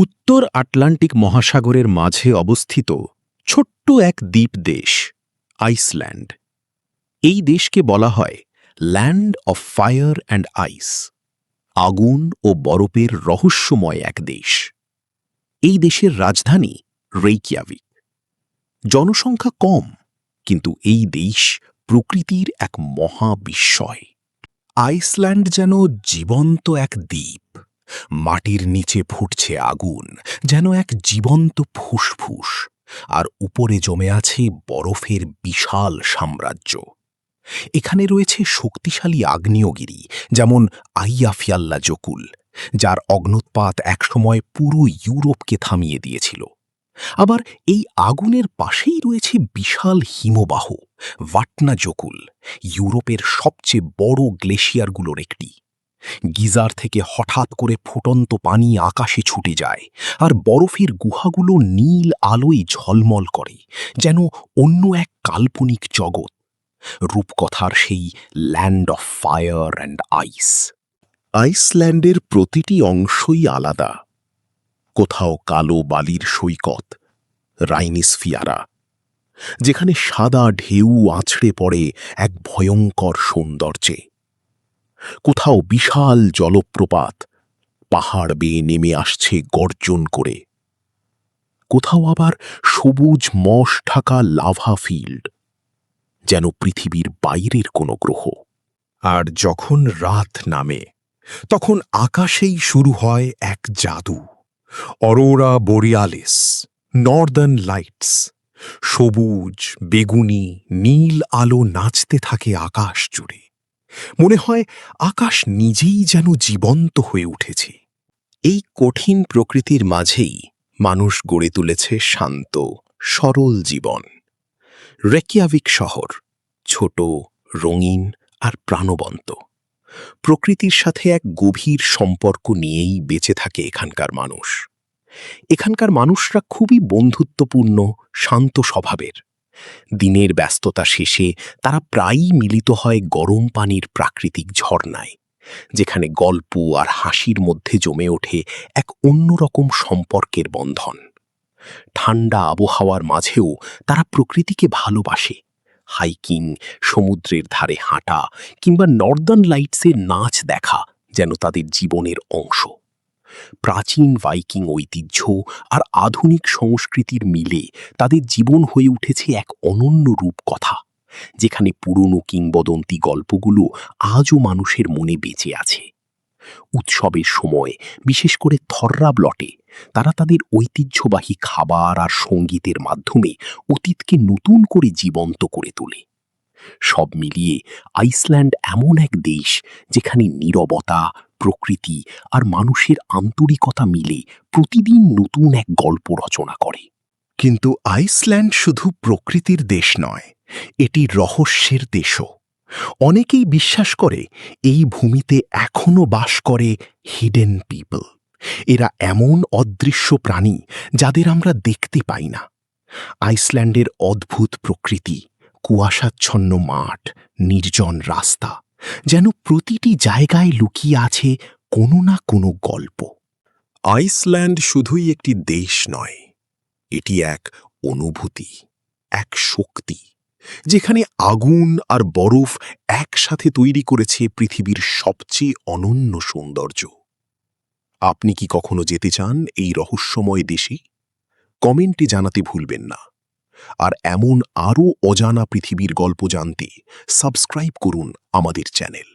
উত্তর আটলান্টিক মহাসাগরের মাঝে অবস্থিত ছোট্ট এক দ্বীপ দেশ আইসল্যান্ড। এই দেশকে বলা হয় ল্যান্ড অফ ফায়ার অ্যান্ড আইস, আগুন ও বরফের রহস্যময় এক দেশ। এই দেশের রাজধানী রেইকিয়াভিক। জনসংখ্যা কম, কিন্তু এই দেশ প্রকৃতির এক মহাবিস্ময়। আইসল্যান্ড যেন জীবন্ত এক দ্বীপ। মাটির নিচে ফুটছে আগুন, যেন এক জীবন্ত ফুসফুস, আর উপরে জমে আছে বরফের বিশাল সাম্রাজ্য। এখানে রয়েছে শক্তিশালী আগ্নেয়গিরি, যেমন আইয়াফিয়াল্লাজকুল, যার অগ্ন্যুৎপাত একসময় পুরো ইউরোপকে থামিয়ে দিয়েছিল। আবার এই আগুনের পাশেই রয়েছে বিশাল হিমবাহ ভাটনাজকুল, ইউরোপের সবচেয়ে বড় গ্লেশিয়ারগুলোর একটি। গিজার থেকে হঠাৎ করে ফুটন্ত পানি আকাশে ছুটে যায়, আর বরফের গুহাগুলো নীল আলোয় ঝলমল করে, যেন অন্য এক কাল্পনিক জগৎ। রূপকথার সেই ল্যান্ড অফ ফায়ার অ্যান্ড আইস। আইসল্যান্ডের প্রতিটি অংশই আলাদা। কোথাও কালো বালির সৈকত রাইনিসফিয়ারা, যেখানে সাদা ঢেউ আছড়ে পড়ে এক ভয়ঙ্কর সৌন্দর্যে। কোথাও বিশাল জলপ্রপাত পাহাড় বেয়ে নেমে আসছে গর্জন করে। কোথাও আবার সবুজ মশ ঢাকা লাভা ফিল্ড, যেন পৃথিবীর বাইরের কোনো গ্রহ। আর যখন রাত নামে, তখন আকাশেই শুরু হয় এক জাদু। Aurora borealis, northern lights. সবুজ, বেগুনি, নীল আলো নাচতে থাকে আকাশ জুড়ে। মনে হয় আকাশ নিজেই যেন জীবন্ত হয়ে উঠেছে। এই কঠিন প্রকৃতির মাঝেই মানুষ গড়ে তুলেছে শান্ত, সরল জীবন। রেইকিয়াভিক শহর ছোট, রঙিন আর প্রাণবন্ত। প্রকৃতির সাথে এক গভীর সম্পর্ক নিয়েই বেঁচে থাকে এখানকার মানুষ। এখানকার মানুষরা খুবই বন্ধুত্বপূর্ণ, শান্ত স্বভাবের। দিনের ব্যস্ততা শেষে তারা প্রায়ই মিলিত হয় গরম পানির প্রাকৃতিক ঝর্ণায়, যেখানে গল্প আর হাসির মধ্যে জমে ওঠে এক অন্যরকম সম্পর্কের বন্ধন। ঠান্ডা আবহাওয়ার মাঝেও তারা প্রকৃতিকে ভালোবাসে। হাইকিং, সমুদ্রের ধারে হাঁটা কিংবা নর্দার্ন লাইটসের নাচ দেখা যেন তাদের জীবনের অংশ। প্রাচীন ভাইকিং ঐতিহ্য আর আধুনিক সংস্কৃতির মিলে তাদের জীবন হয়ে উঠেছে এক অনন্য রূপকথা, যেখানে পুরনো কিংবদন্তি গল্পগুলো আজও মানুষের মনে বেঁচে আছে। উৎসবের সময়, বিশেষ করে থররাবলটে, তারা তাদের ঐতিহ্যবাহী খাবার আর সঙ্গীতের মাধ্যমে অতীতকে নতুন করে জীবন্ত করে তোলে। সব মিলিয়ে আইসল্যান্ড এমন এক দেশ যেখানে নীরবতা, প্রকৃতি আর মানুষের আন্তরিকতা মিলে প্রতিদিন নতুন এক গল্প রচনা করে। কিন্তু আইসল্যান্ড শুধু প্রকৃতির দেশ নয়, এটি রহস্যের দেশও। অনেকেই বিশ্বাস করে এই ভূমিতে এখনো বাস করে হিডেন পিপল। এরা এমন অদৃশ্য প্রাণী যাদের আমরা দেখতে পাই না। আইসল্যান্ডের অদ্ভুত প্রকৃতি, কুয়াশাচ্ছন্ন মাঠ, নির্জন রাস্তা, যেন প্রতিটি জায়গায় লুকিয়ে আছে কোনো না কোনো গল্প। আইসল্যান্ড শুধুই একটি দেশ নয়, এটি এক অনুভূতি, এক শক্তি, যেখানে আগুন আর বরফ একসাথে তৈরি করেছে পৃথিবীর সবচেয়ে অনন্য সৌন্দর্য। আপনি কি কখনো যেতে চান এই রহস্যময় দেশে? কমেন্টে জানাতে ভুলবেন না। আর এমন আরও অজানা পৃথিবীর গল্প জানতে সাবস্ক্রাইব করুন আমাদের চ্যানেল।